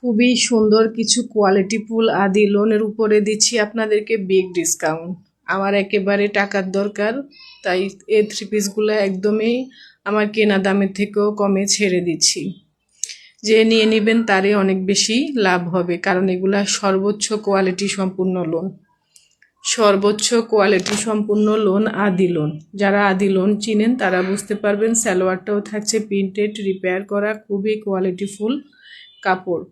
খুবই সুন্দর কিছু কোয়ালিটিফুল আদি লোনের উপরে দিচ্ছি আপনাদেরকে বিগ ডিসকাউন্ট। আমার একেবারে টাকার দরকার, তাই এই থ্রি পিসগুলো একদমই আমার কেনা দামের থেকেও কমে ছেড়ে দিচ্ছি। যে নিয়ে নেবেন তারই অনেক বেশি লাভ হবে, কারণ এগুলা সর্বোচ্চ কোয়ালিটি সম্পূর্ণ লোন। সর্বোচ্চ কোয়ালিটি সম্পূর্ণ লোন আদি লোন। যারা আদি লোন চিনেন তারা বুঝতে পারবেন। সালোয়ারটাও থাকছে প্রিন্টেড, রিপেয়ার করা, খুবই কোয়ালিটিফুল কাপড়।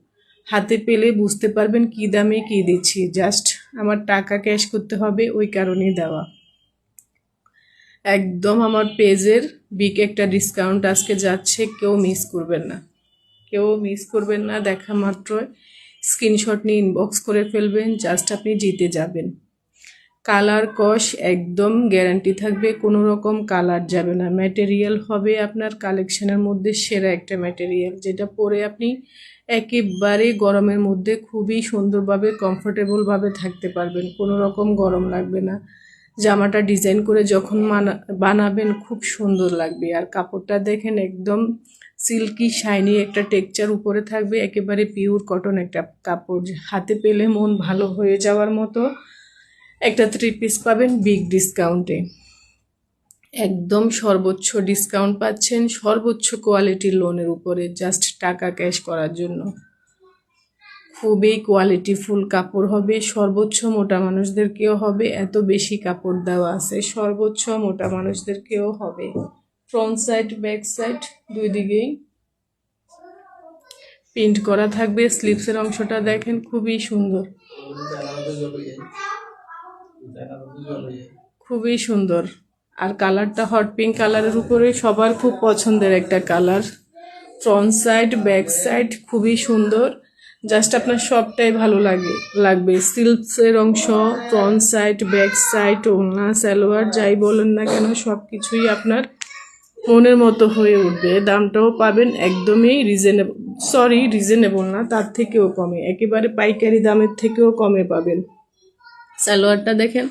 হাতে পেলে বুঝতে পারবেন কি দামে কি দিচ্ছি। জাস্ট আমার টাকা ক্যাশ করতে হবে, ওই কারণেই দেওয়া। একদম আমার পেজের বিগ একটা ডিসকাউন্ট আজকে যাচ্ছে, কেউ মিস করবেন না, কেউ মিস করবেন না। দেখা মাত্রই স্ক্রিনশট নিয়ে ইনবক্স করে ফেলবেন, জাস্ট আপনি জিতে যাবেন। কালার কস একদম গ্যারান্টি থাকবে, কোনো রকম কালার যাবে না। ম্যাটেরিয়াল হবে আপনার কালেকশনের মধ্যে সেরা একটা ম্যাটেরিয়াল, যেটা পরে আপনি একেবারে গরমের মধ্যে খুবই সুন্দরভাবে কমফোর্টেবলভাবে থাকতে পারবেন, কোনো রকম গরম লাগবে না। জামাটা ডিজাইন করে যখন বানাবেন খুব সুন্দর লাগবে। আর কাপড়টা দেখেন একদম সিল্কি শাইনি একটা টেক্সচার উপরে থাকবে, একেবারে পিওর কটন একটা কাপড়। হাতে পেলে মন ভালো হয়ে যাওয়ার মতো একটা থ্রি পিস পাবেন বিগ ডিসকাউন্টে। একদম সর্বোচ্চ ডিসকাউন্ট পাচ্ছেন, সর্বোচ্চ কোয়ালিটির লোনের উপরে, জাস্ট টাকা ক্যাশ করার জন্য। খুবই কোয়ালিটিফুল কাপড় হবে, সর্বোচ্চ মোটা মানুষদেরকেও হবে, এত বেশি কাপড় দেওয়া আছে, সর্বোচ্চ মোটা মানুষদেরকেও হবে। ফ্রন্ট সাইড ব্যাক সাইড দুই দিকেই প্রিন্ট করা থাকবে। স্লিভসের অংশটা দেখেন খুবই সুন্দর, খুবই সুন্দর। আর কালারটা হট পিঙ্ক কালারের উপরে সবার খুব পছন্দের একটা colour. Front side back side খুবই সুন্দর, জাস্ট আপনার সবটাই ভালো লাগবে। সিল্কসের অংশ, ফ্রন্ট সাইড ব্যাক সাইড, ওড়না সালোয়ার যাই বলেন না কেন সব কিছুই আপনার মনের মতো হয়ে উঠবে। দামটাও পাবেন একদমই রিজনেবল না, তার থেকেও কমে, একেবারে পাইকারি দামের থেকেও কমে পাবেন। সালোয়ারটা দেখেন,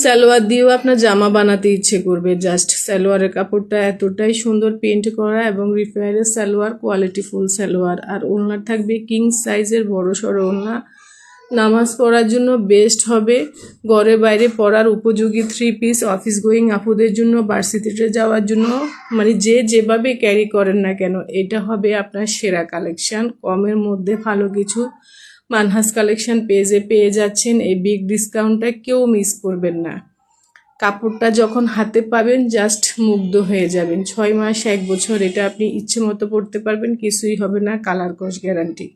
সালোয়ার দিয়েও আপনার জামা বানাতে ইচ্ছে করবে। জাস্ট সালোয়ারের কাপড়টা এতটাই সুন্দর প্রিন্ট করা এবং রিপেয়ারের সালোয়ার, কোয়ালিটিফুল সালোয়ার। আর ওড়না থাকবে কিং সাইজের বড় সড়ো ওড়না, নামাজ পড়ার জন্য বেস্ট হবে, ঘরে বাইরে পরার উপযোগী থ্রি পিস। অফিস গোয়িং আপুদের জন্য, ভার্সিটিতে যাওয়ার জন্য, মানে যে যেভাবে ক্যারি করেন না কেন, এটা হবে আপনার সেরা কালেকশন। কমের মধ্যে ভালো কিছু মানহাস কালেকশন পেজে পেয়ে যাচ্ছেন। এই বিগ ডিসকাউন্টটা কেউ মিস করবেন না। কাপড়টা যখন হাতে পাবেন জাস্ট মুগ্ধ হয়ে যাবেন। 6 মাস 1 বছর এটা আপনি ইচ্ছে মতো পরতে পারবেন, কিছুই হবে না, কালার কস গ্যারান্টি।